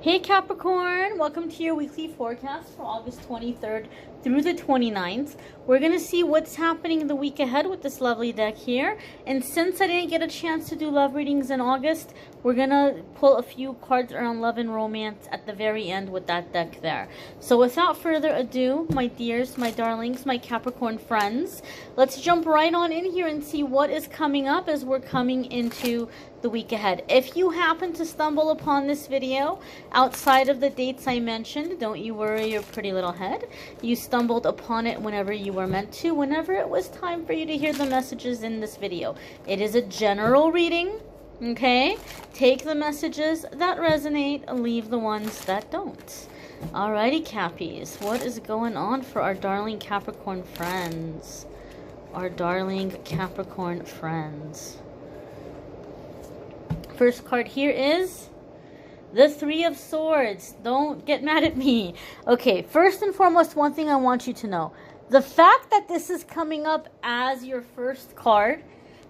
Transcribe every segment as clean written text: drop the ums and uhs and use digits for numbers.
Hey Capricorn, welcome to your weekly forecast for August 23rd through the 29th. We're going to see what's happening in the week ahead with this lovely deck here. And since I didn't get a chance to do love readings in August, we're going to pull a few cards around love and romance at the very end with that deck there. So without further ado, my dears, my darlings, my Capricorn friends, let's jump right on in here and see what is coming up as we're coming into the week ahead. If you happen to stumble upon this video outside of the dates I mentioned, don't you worry your pretty little head. You stumbled upon it whenever you were meant to, whenever it was time for you to hear the messages in this video. It is a general reading, okay? Take the messages that resonate and leave the ones that don't. Alrighty, Cappies, what is going on for our darling Capricorn friends? Our darling Capricorn friends. First card here is the Three of Swords. Don't get mad at me. Okay, first and foremost, one thing I want you to know. The fact that this is coming up as your first card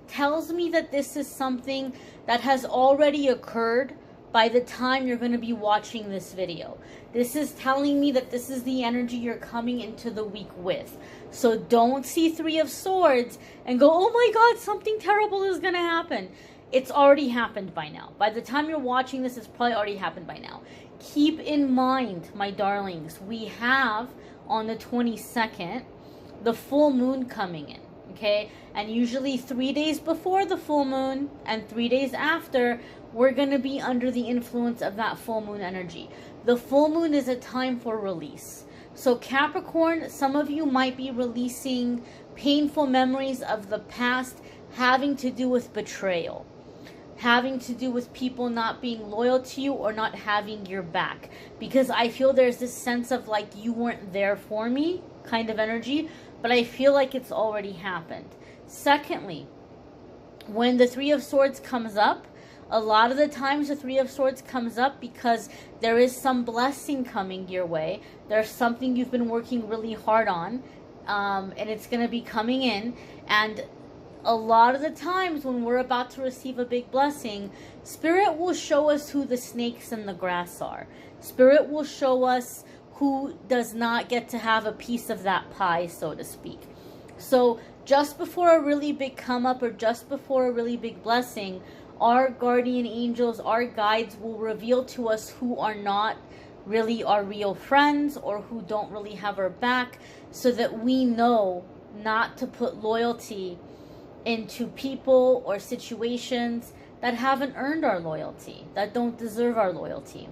tells me that this is something that has already occurred by the time you're going to be watching this video. This is telling me that this is the energy you're coming into the week with. So don't see Three of Swords and go, oh my God, something terrible is going to happen. It's already happened by now. By the time you're watching this, it's probably already happened by now. Keep in mind, my darlings, we have on the 22nd, the full moon coming in, okay? And usually 3 days before the full moon and 3 days after, we're going to be under the influence of that full moon energy. The full moon is a time for release. So Capricorn, some of you might be releasing painful memories of the past having to do with betrayal, having to do with people not being loyal to you or not having your back. Because I feel there's this sense of like you weren't there for me kind of energy, but I feel like it's already happened. Secondly, when the Three of Swords comes up, a lot of the times the Three of Swords comes up because there is some blessing coming your way. There's something you've been working really hard on, and it's going to be coming in. And a lot of the times when we're about to receive a big blessing, Spirit will show us who the snakes in the grass are. Spirit will show us who does not get to have a piece of that pie, so to speak. So just before a really big come up or just before a really big blessing, our guardian angels, our guides will reveal to us who are not really our real friends or who don't really have our back, so that we know not to put loyalty into people or situations that haven't earned our loyalty, that don't deserve our loyalty.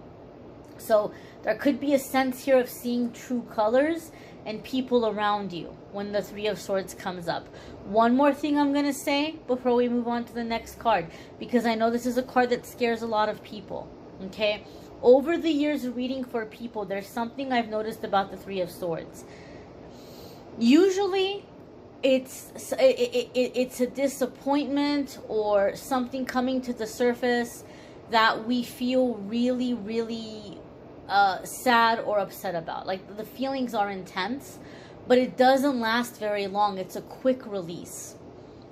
So there could be a sense here of seeing true colors and people around you when the Three of Swords comes up. One more thing I'm going to say before we move on to the next card, because I know this is a card that scares a lot of people, okay? Over the years of reading for people, there's something I've noticed about the Three of Swords. Usually it's a disappointment or something coming to the surface that we feel really, really sad or upset about. Like the feelings are intense, but it doesn't last very long. It's a quick release.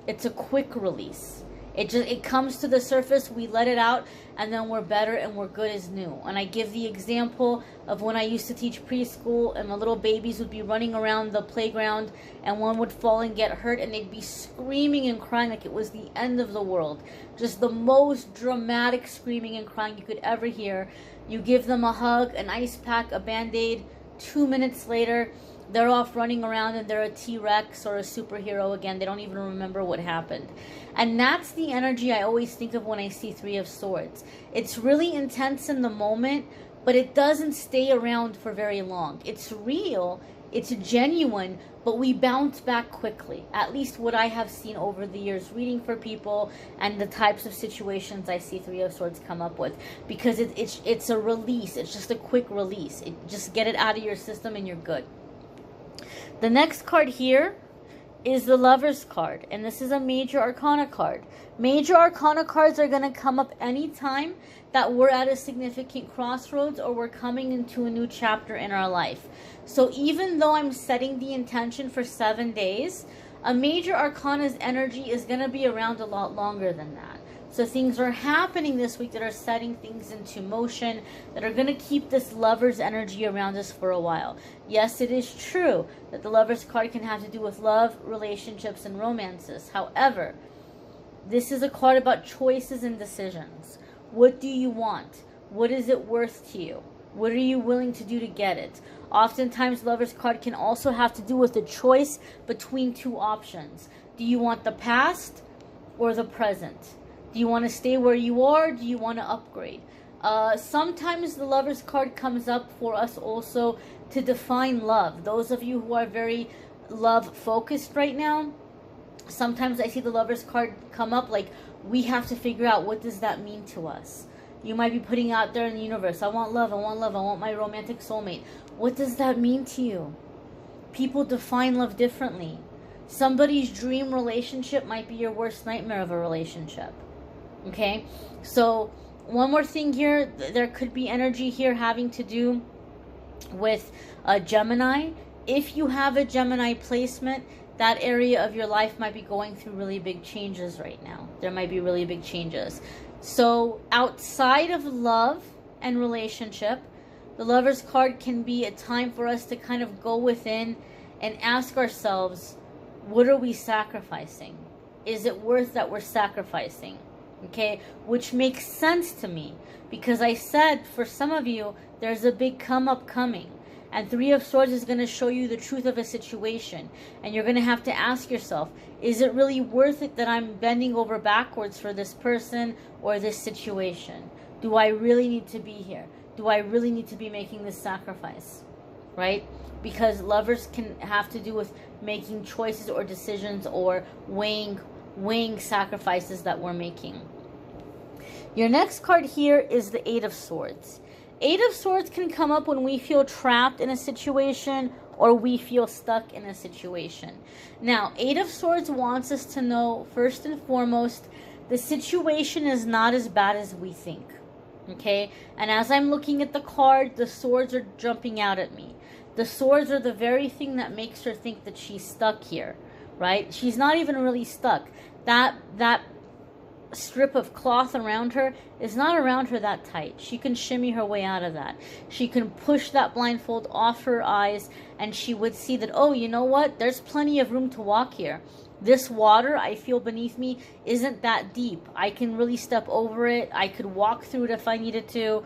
It's a quick release. It comes to the surface, we let it out, and then we're better and we're good as new. And I give the example of when I used to teach preschool and the little babies would be running around the playground and one would fall and get hurt and they'd be screaming and crying like it was the end of the world. Just the most dramatic screaming and crying you could ever hear. You give them a hug, an ice pack, a Band-Aid. 2 minutes later, they're off running around and they're a T-Rex or a superhero again. They don't even remember what happened. And that's the energy I always think of when I see Three of Swords. It's really intense in the moment, but it doesn't stay around for very long. It's real, it's genuine, but we bounce back quickly. At least what I have seen over the years reading for people and the types of situations I see Three of Swords come up with. Because it's a release. It's just a quick release. Just get it out of your system and you're good. The next card here is the Lover's card, and this is a Major Arcana card. Major Arcana cards are going to come up anytime that we're at a significant crossroads or we're coming into a new chapter in our life. So even though I'm setting the intention for 7 days, a Major Arcana's energy is going to be around a lot longer than that. So things are happening this week that are setting things into motion, that are going to keep this Lover's energy around us for a while. Yes, it is true that the Lover's card can have to do with love, relationships, and romances. However, this is a card about choices and decisions. What do you want? What is it worth to you? What are you willing to do to get it? Oftentimes, Lover's card can also have to do with a choice between two options. Do you want the past or the present? Do you want to stay where you are? Do you want to upgrade? Sometimes the Lover's card comes up for us also to define love. Those of you who are very love focused right now, sometimes I see the Lover's card come up like we have to figure out what does that mean to us. You might be putting out there in the universe, I want love, I want love, I want my romantic soulmate. What does that mean to you? People define love differently. Somebody's dream relationship might be your worst nightmare of a relationship. Okay? So, one more thing here. There could be energy here having to do with Gemini. If you have a Gemini placement, that area of your life might be going through really big changes right now. There might be really big changes. So outside of love and relationship, the Lover's card can be a time for us to kind of go within and ask ourselves, what are we sacrificing? Is it worth that we're sacrificing? Okay, which makes sense to me because I said for some of you, there's a big come up coming. And Three of Swords is going to show you the truth of a situation. And you're going to have to ask yourself, is it really worth it that I'm bending over backwards for this person or this situation? Do I really need to be here? Do I really need to be making this sacrifice? Right? Because lovers can have to do with making choices or decisions or weighing sacrifices that we're making. Your next card here is the Eight of Swords. Eight of Swords can come up when we feel trapped in a situation or we feel stuck in a situation. Now, Eight of Swords wants us to know, first and foremost, the situation is not as bad as we think. Okay? And as I'm looking at the card, the swords are jumping out at me. The swords are the very thing that makes her think that she's stuck here. Right? She's not even really stuck. That strip of cloth around her is not around her that tight. She can shimmy her way out of that. She can push that blindfold off her eyes and she would see that, oh, you know what? There's plenty of room to walk here. This water I feel beneath me isn't that deep. I can really step over it. I could walk through it if I needed to.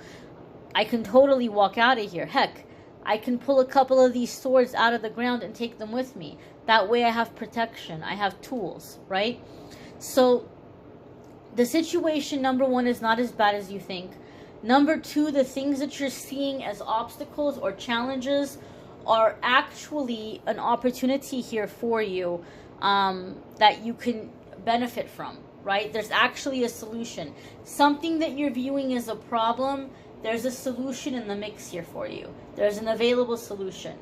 I can totally walk out of here. Heck, I can pull a couple of these swords out of the ground and take them with me. That way I have protection. I have tools, right? So the situation, number one, is not as bad as you think. Number two, the things that you're seeing as obstacles or challenges are actually an opportunity here for you that you can benefit from, right? There's actually a solution. Something that you're viewing as a problem, there's a solution in the mix here for you. There's an available solution.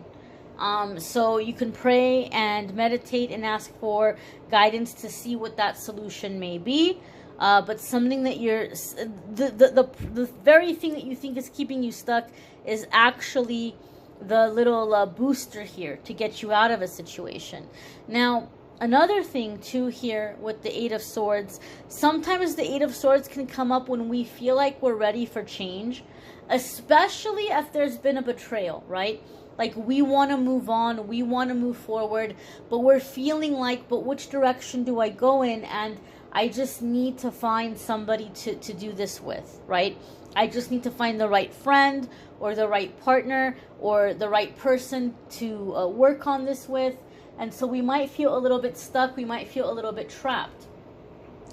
So you can pray and meditate and ask for guidance to see what that solution may be. But something that you're, the very thing that you think is keeping you stuck is actually the little booster here to get you out of a situation. Now, another thing too here with the Eight of Swords, sometimes the Eight of Swords can come up when we feel like we're ready for change, especially if there's been a betrayal, right? Like we want to move on, we want to move forward, but we're feeling like, but which direction do I go in? And I just need to find somebody to do this with, right? I just need to find the right friend or the right partner or the right person to work on this with. And so we might feel a little bit stuck. We might feel a little bit trapped.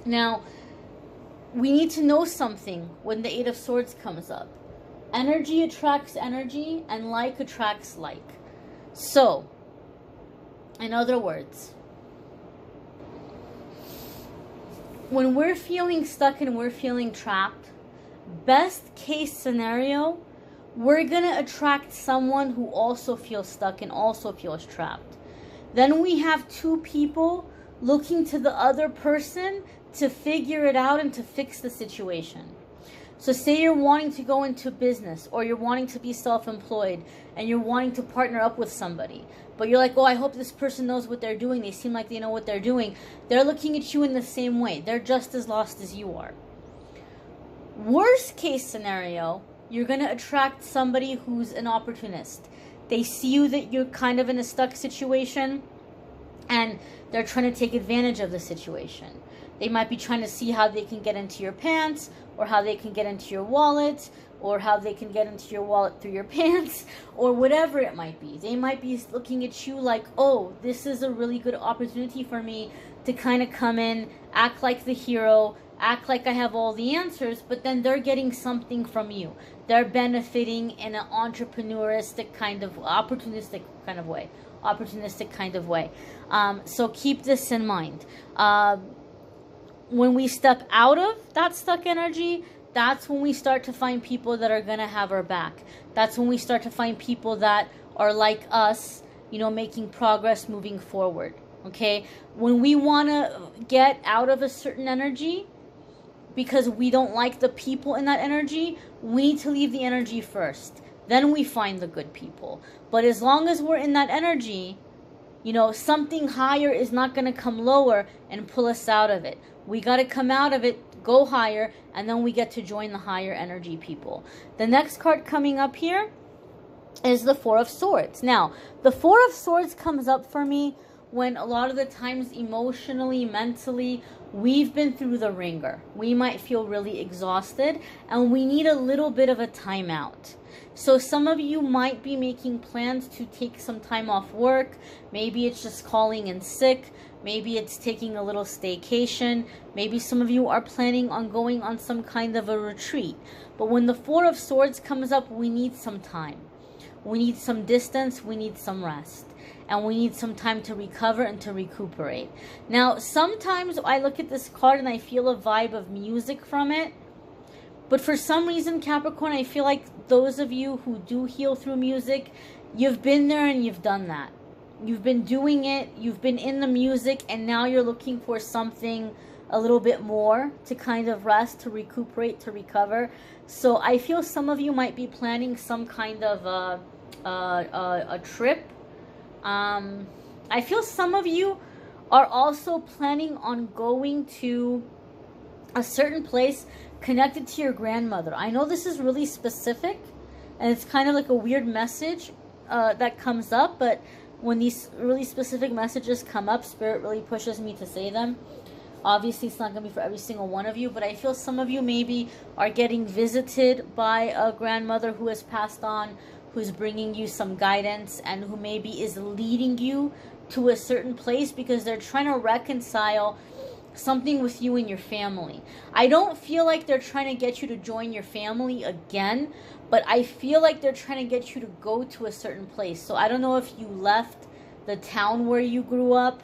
Now, we need to know something when the Eight of Swords comes up. Energy attracts energy and like attracts like. So, in other words, when we're feeling stuck and we're feeling trapped, best case scenario, we're going to attract someone who also feels stuck and also feels trapped. Then we have two people looking to the other person to figure it out and to fix the situation. So say you're wanting to go into business or you're wanting to be self-employed and you're wanting to partner up with somebody. but you're like, oh, I hope this person knows what they're doing. They seem like they know what they're doing. They're looking at you in the same way. They're just as lost as you are. Worst case scenario, you're going to attract somebody who's an opportunist. They see you that you're kind of in a stuck situation, and they're trying to take advantage of the situation. They might be trying to see how they can get into your pants, or how they can get into your wallet, or how they can get into your wallet through your pants, or whatever it might be. They might be looking at you like, oh, this is a really good opportunity for me to kind of come in, act like the hero, act like I have all the answers, but then they're getting something from you. They're benefiting in an opportunistic kind of way. So keep this in mind. When we step out of that stuck energy, that's when we start to find people that are going to have our back. That's when we start to find people that are like us, you know, making progress, moving forward. Okay? When we want to get out of a certain energy because we don't like the people in that energy, we need to leave the energy first. Then we find the good people. But as long as we're in that energy, you know, something higher is not going to come lower and pull us out of it. We got to come out of it, go higher, and then we get to join the higher energy people. The next card coming up here is the Four of Swords. Now, the Four of Swords comes up for me when a lot of the times emotionally, mentally, we've been through the ringer. We might feel really exhausted, and we need a little bit of a timeout. So some of you might be making plans to take some time off work. Maybe it's just calling in sick. Maybe it's taking a little staycation. Maybe some of you are planning on going on some kind of a retreat. But when the Four of Swords comes up, we need some time. We need some distance. We need some rest. And we need some time to recover and to recuperate. Now, sometimes I look at this card and I feel a vibe of music from it. But for some reason, Capricorn, I feel like those of you who do heal through music, you've been there and you've done that. You've been doing it, you've been in the music, and now you're looking for something a little bit more to kind of rest, to recuperate, to recover. So I feel some of you might be planning some kind of a trip. I feel some of you are also planning on going to a certain place connected to your grandmother. I know this is really specific, and it's kind of like a weird message that comes up, but when these really specific messages come up, Spirit really pushes me to say them. Obviously, it's not going to be for every single one of you, but I feel some of you maybe are getting visited by a grandmother who has passed on, who's bringing you some guidance, and who maybe is leading you to a certain place because they're trying to reconcile something with you and your family. I don't feel like they're trying to get you to join your family again, but I feel like they're trying to get you to go to a certain place. So I don't know if you left the town where you grew up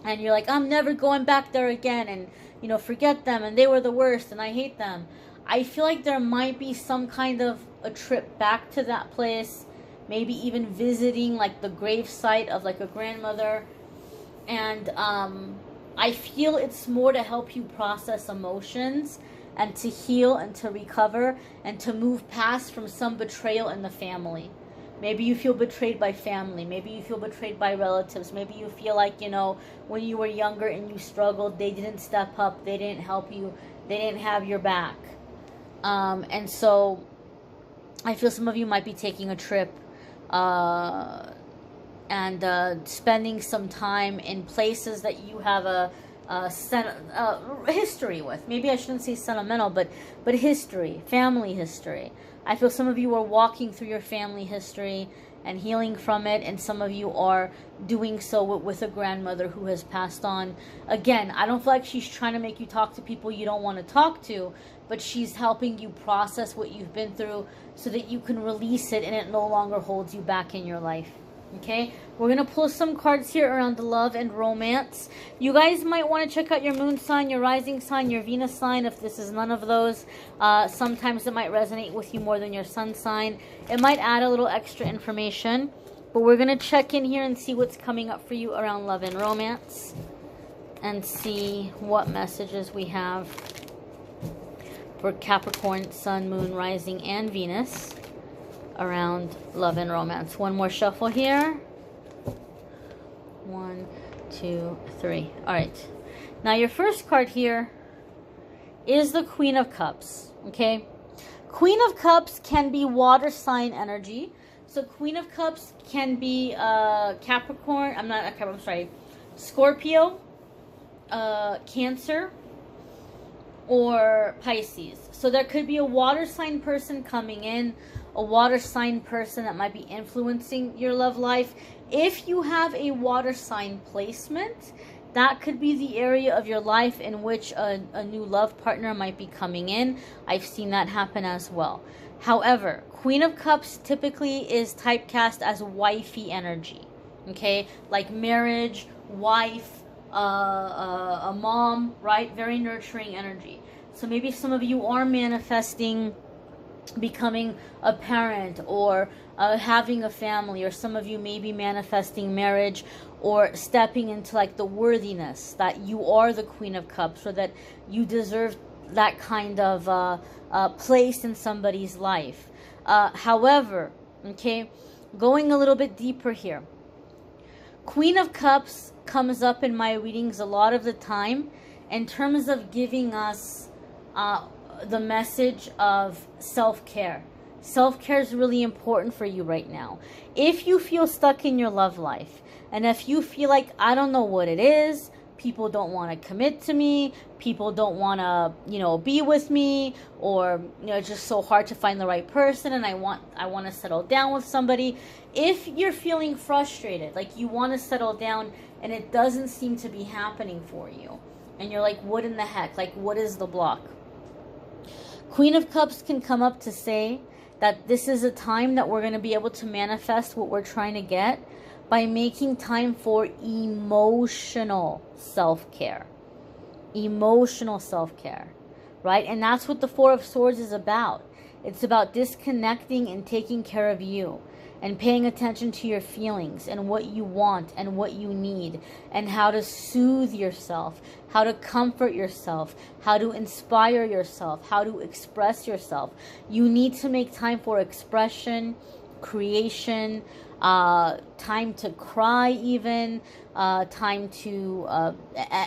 and you're like, I'm never going back there again, and, you know, forget them, and they were the worst, and I hate them. I feel like there might be some kind of a trip back to that place, maybe even visiting like the grave site of like a grandmother, and I feel it's more to help you process emotions and to heal and to recover and to move past from some betrayal in the family. Maybe you feel betrayed by family. Maybe you feel betrayed by relatives. Maybe you feel like, you know, when you were younger and you struggled, they didn't step up. They didn't help you. They didn't have your back. And so I feel some of you might be taking a trip and spending some time in places that you have a history with. Maybe I shouldn't say sentimental, but history, family history. I feel some of you are walking through your family history and healing from it, and some of you are doing so with a grandmother who has passed on. Again, I don't feel like she's trying to make you talk to people you don't want to talk to, but she's helping you process what you've been through so that you can release it and it no longer holds you back in your life. Okay, we're going to pull some cards here around the love and romance. You guys might want to check out your moon sign, your rising sign, your Venus sign. If this is none of those, sometimes it might resonate with you more than your sun sign. It might add a little extra information. But we're going to check in here and see what's coming up for you around love and romance. And see what messages we have for Capricorn, sun, moon, rising, and Venus around love and romance. One more shuffle here. 1, 2, 3. All right. Now your first card here is the Queen of Cups. Okay. Queen of Cups can be water sign energy. So Queen of Cups can be Capricorn. I'm sorry. Scorpio, Cancer, or Pisces. So there could be a water sign person coming in, a water sign person that might be influencing your love life. If you have a water sign placement, that could be the area of your life in which a new love partner might be coming in. I've seen that happen as well. However, Queen of Cups typically is typecast as wifey energy. Okay? Like marriage, wife, a mom, right? Very nurturing energy. So maybe some of you are manifesting becoming a parent or having a family, or some of you may be manifesting marriage or stepping into like the worthiness that you are the Queen of Cups, or that you deserve that kind of place in somebody's life. However, okay, going a little bit deeper here, Queen of Cups comes up in my readings a lot of the time in terms of giving us the message of self-care. Self-care is really important for you right now. If you feel stuck in your love life, and if you feel like, I don't know what it is, people don't want to commit to me, people don't want to, be with me, or, it's just so hard to find the right person, and I want to settle down with somebody. If you're feeling frustrated, like you want to settle down, and it doesn't seem to be happening for you, and you're like, what in the heck? Like, what is the block? Queen of Cups can come up to say that this is a time that we're going to be able to manifest what we're trying to get by making time for emotional self-care. Emotional self-care, right? And that's what the Four of Swords is about. It's about disconnecting and taking care of you, and paying attention to your feelings and what you want and what you need, and how to soothe yourself, how to comfort yourself, how to inspire yourself, how to express yourself. You need to make time for expression, creation, time to cry even, time to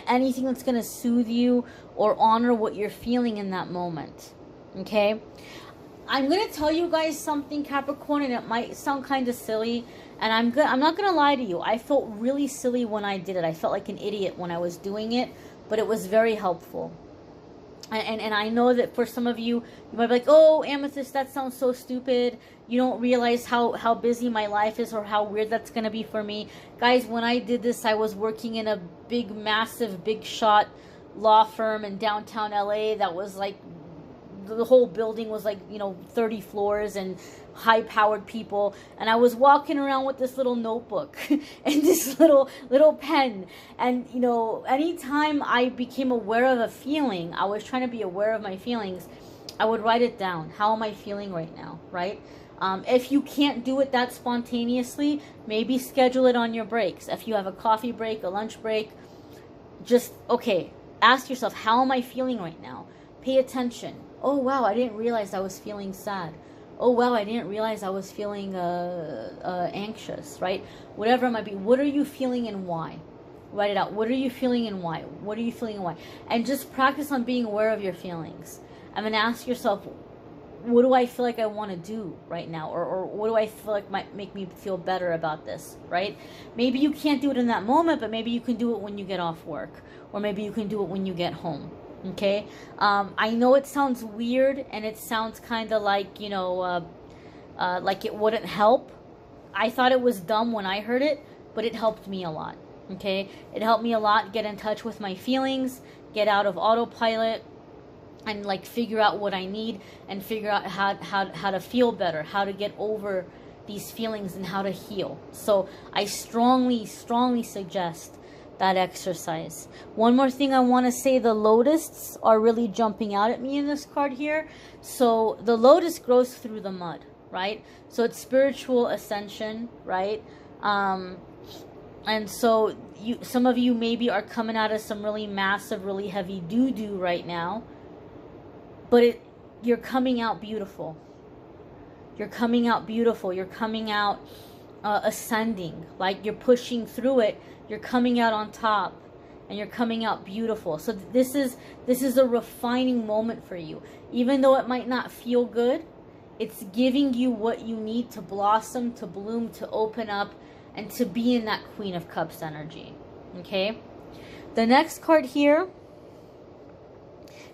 anything that's going to soothe you or honor what you're feeling in that moment. Okay? I'm going to tell you guys something, Capricorn, and it might sound kind of silly, and I'm not going to lie to you. I felt really silly when I did it. I felt like an idiot when I was doing it, but it was very helpful. And I know that for some of you, you might be like, oh, Amethyst, that sounds so stupid. You don't realize how busy my life is, or how weird that's going to be for me. Guys, when I did this, I was working in a big, massive, big shot law firm in downtown LA that was like, the whole building was like, 30 floors and high-powered people. And I was walking around with this little notebook and this little pen. And, anytime I became aware of a feeling, I was trying to be aware of my feelings, I would write it down. How am I feeling right now, right? If you can't do it that spontaneously, maybe schedule it on your breaks. If you have a coffee break, a lunch break, just, okay, ask yourself, how am I feeling right now? Pay attention. Oh, wow, I didn't realize I was feeling sad. Oh, wow, I didn't realize I was feeling anxious, right? Whatever it might be. What are you feeling and why? Write it out. What are you feeling and why? What are you feeling and why? And just practice on being aware of your feelings. And then ask yourself, what do I feel like I want to do right now? Or what do I feel like might make me feel better about this, right? Maybe you can't do it in that moment, but maybe you can do it when you get off work. Or maybe you can do it when you get home. Okay, I know it sounds weird, and it sounds kind of like, like it wouldn't help. I thought it was dumb when I heard it, but it helped me a lot. Okay, it helped me a lot get in touch with my feelings, get out of autopilot, and like figure out what I need, and figure out how to feel better, how to get over these feelings, and how to heal. So I strongly suggest that exercise. One more thing I want to say, the lotuses are really jumping out at me in this card here. So the lotus grows through the mud, right? So it's spiritual ascension, right? And so some of you maybe are coming out of some really massive, really heavy doo-doo right now, but you're coming out beautiful. You're coming out beautiful. You're coming out ascending, like you're pushing through it, you're coming out on top, and you're coming out beautiful. So this is a refining moment for you. Even though it might not feel good, it's giving you what you need to blossom, to bloom, to open up, and to be in that Queen of Cups energy. Okay? The next card here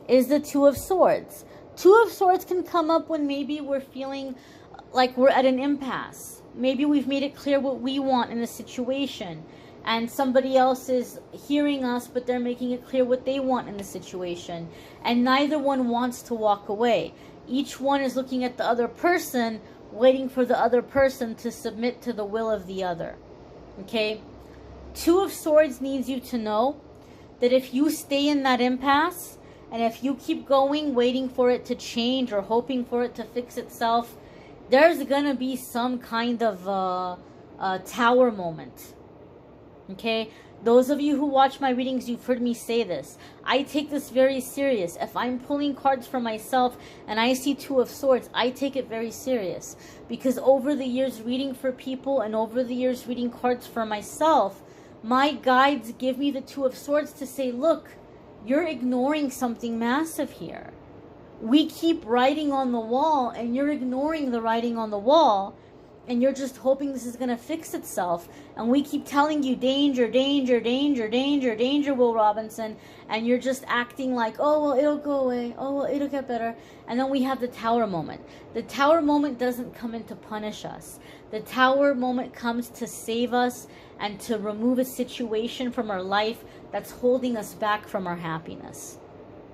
is the Two of Swords. Two of Swords can come up when maybe we're feeling like we're at an impasse. Maybe we've made it clear what we want in a situation, and somebody else is hearing us, but they're making it clear what they want in the situation, and neither one wants to walk away. Each one is looking at the other person, waiting for the other person to submit to the will of the other. Okay? Two of Swords needs you to know that if you stay in that impasse, and if you keep going, waiting for it to change or hoping for it to fix itself, there's gonna be some kind of tower moment. Okay? Those of you who watch my readings, you've heard me say this. I take this very serious. If I'm pulling cards for myself and I see Two of Swords, I take it very serious. Because over the years reading for people and over the years reading cards for myself, my guides give me the Two of Swords to say, look, you're ignoring something massive here. We keep writing on the wall and you're ignoring the writing on the wall, and you're just hoping this is going to fix itself. And we keep telling you danger, danger, danger, danger, danger, Will Robinson. And you're just acting like, oh, well, it'll go away. Oh, well, it'll get better. And then we have the Tower moment. The Tower moment doesn't come in to punish us. The Tower moment comes to save us and to remove a situation from our life that's holding us back from our happiness.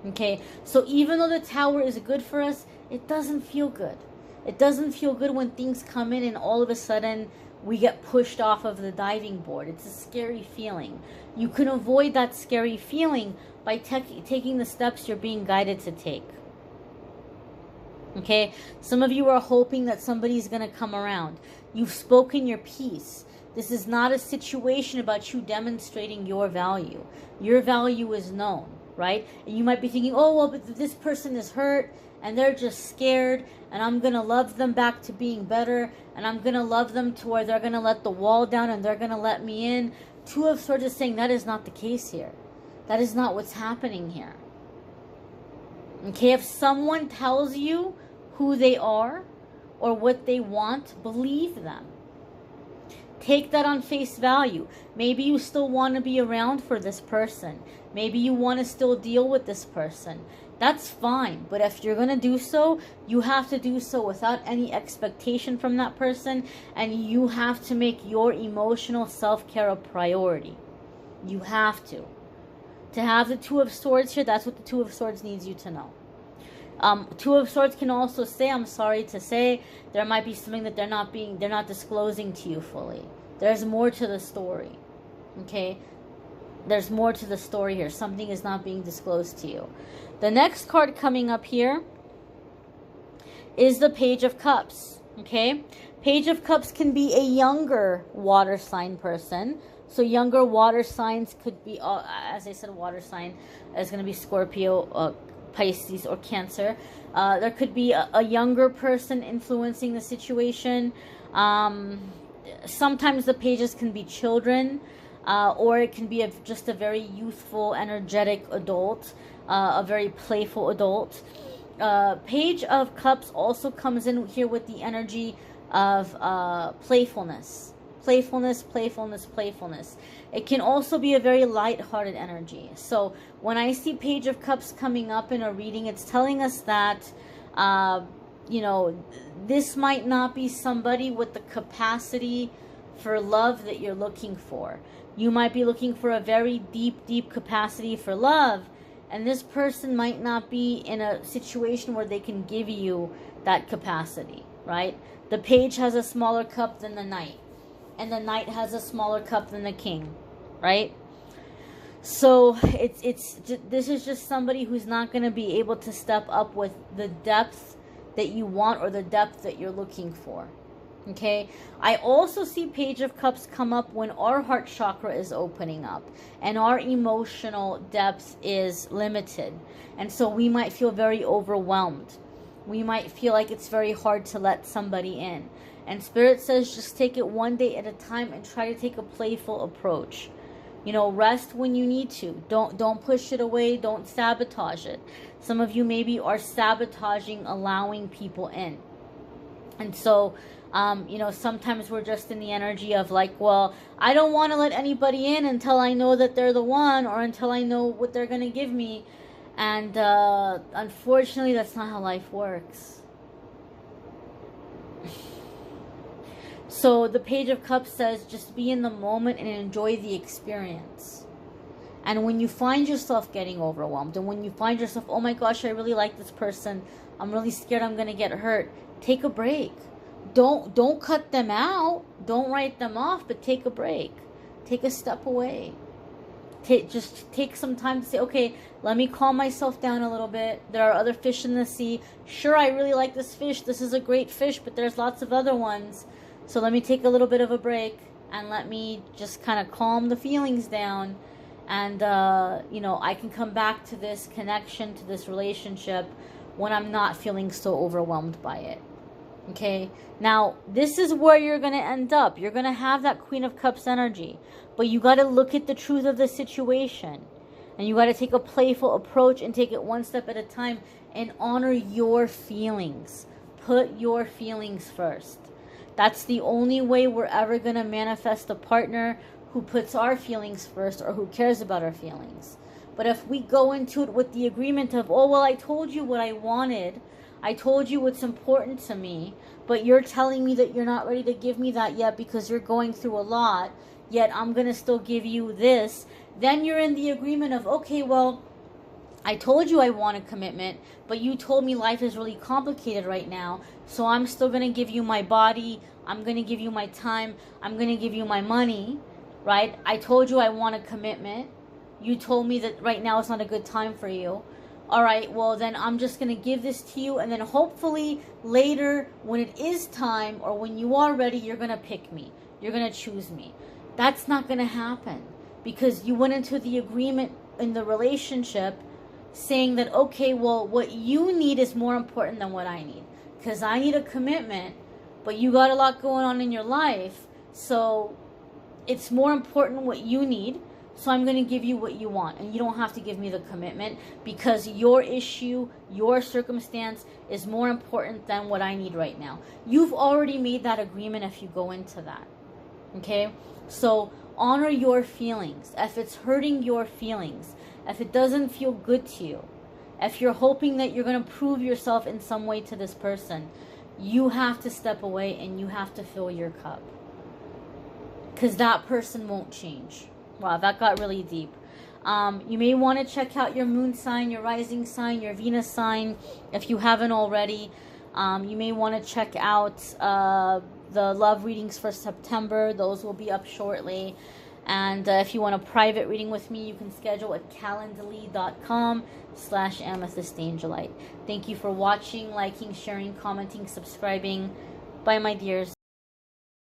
Okay? So even though the Tower is good for us, it doesn't feel good. It doesn't feel good when things come in and all of a sudden we get pushed off of the diving board. It's a scary feeling. You can avoid that scary feeling by taking the steps you're being guided to take. Okay? Some of you are hoping that somebody's going to come around. You've spoken your piece. This is not a situation about you demonstrating your value. Your value is known, right? And you might be thinking, oh, well, but this person is hurt and they're just scared, and I'm going to love them back to being better, and I'm going to love them to where they're going to let the wall down and they're going to let me in. Two of Swords is saying that is not the case here. That is not what's happening here. Okay, if someone tells you who they are or what they want, believe them. Take that on face value. Maybe you still want to be around for this person. Maybe you want to still deal with this person. That's fine. But if you're going to do so, you have to do so without any expectation from that person. And you have to make your emotional self-care a priority. You have to. To have the Two of Swords here, that's what the Two of Swords needs you to know. Two of Swords can also say, I'm sorry to say, there might be something that they're not disclosing to you fully. There's more to the story. Okay? There's more to the story here. Something is not being disclosed to you. The next card coming up here is the Page of Cups. Okay? Page of Cups can be a younger water sign person. So younger water signs could be, as I said, water sign is going to be Scorpio, Pisces, or Cancer. There could be a younger person influencing the situation. Sometimes the pages can be children, or it can be just a very youthful, energetic adult, a very playful adult. Page of Cups also comes in here with the energy of playfulness. Playfulness, playfulness, playfulness. It can also be a very light-hearted energy. So when I see Page of Cups coming up in a reading, it's telling us that, you know, this might not be somebody with the capacity for love that you're looking for. You might be looking for a very deep, deep capacity for love, and this person might not be in a situation where they can give you that capacity, right? The Page has a smaller cup than the Knight. And the Knight has a smaller cup than the King, right? So this is just somebody who's not going to be able to step up with the depth that you want or the depth that you're looking for. Okay? I also see Page of Cups come up when our heart chakra is opening up and our emotional depth is limited. And so we might feel very overwhelmed. we might feel like it's very hard to let somebody in. And Spirit says just take it one day at a time and try to take a playful approach. You know, rest when you need to. Don't push it away. Don't sabotage it. Some of you maybe are sabotaging allowing people in. And so, you know, sometimes we're just in the energy of like, well, I don't want to let anybody in until I know that they're the one, or until I know what they're going to give me. And unfortunately, that's not how life works. So the Page of Cups says just be in the moment and enjoy the experience. And when you find yourself getting overwhelmed, and when you find yourself, oh my gosh, I really like this person, I'm really scared I'm going to get hurt, take a break. Don't cut them out. Don't write them off, but take a break. Take a step away. Just take some time to say, okay, let me calm myself down a little bit. There are other fish in the sea. Sure, I really like this fish. This is a great fish, but there's lots of other ones. So let me take a little bit of a break and let me just kind of calm the feelings down. And, you know, I can come back to this connection, to this relationship when I'm not feeling so overwhelmed by it. Okay? Now, this is where you're going to end up. You're going to have that Queen of Cups energy. But you got to look at the truth of the situation. And you got to take a playful approach and take it one step at a time and honor your feelings. Put your feelings first. That's the only way we're ever going to manifest a partner who puts our feelings first, or who cares about our feelings. But if we go into it with the agreement of, oh, well, I told you what I wanted. I told you what's important to me. But you're telling me that you're not ready to give me that yet because you're going through a lot. Yet I'm going to still give you this. Then you're in the agreement of, okay, well, I told you I want a commitment, but you told me life is really complicated right now. So I'm still going to give you my body. I'm going to give you my time. I'm going to give you my money, right? I told you I want a commitment. You told me that right now is not a good time for you. All right, well, then I'm just going to give this to you. And then hopefully later when it is time, or when you are ready, you're going to pick me. You're going to choose me. That's not going to happen, because you went into the agreement in the relationship saying that, okay, well, what you need is more important than what I need, because I need a commitment, but you got a lot going on in your life, so it's more important what you need, so I'm going to give you what you want, and you don't have to give me the commitment, because your issue, your circumstance is more important than what I need right now. You've already made that agreement if you go into that, okay? So honor your feelings. If it's hurting your feelings, if it doesn't feel good to you, if you're hoping that you're going to prove yourself in some way to this person, you have to step away and you have to fill your cup. Because that person won't change. Wow, that got really deep. You may want to check out your moon sign, your rising sign, your Venus sign, if you haven't already. You may want to check out the love readings for September. Those will be up shortly. And if you want a private reading with me, you can schedule at calendly.com/amethystangelite. Thank you for watching, liking, sharing, commenting, subscribing. Bye, my dears.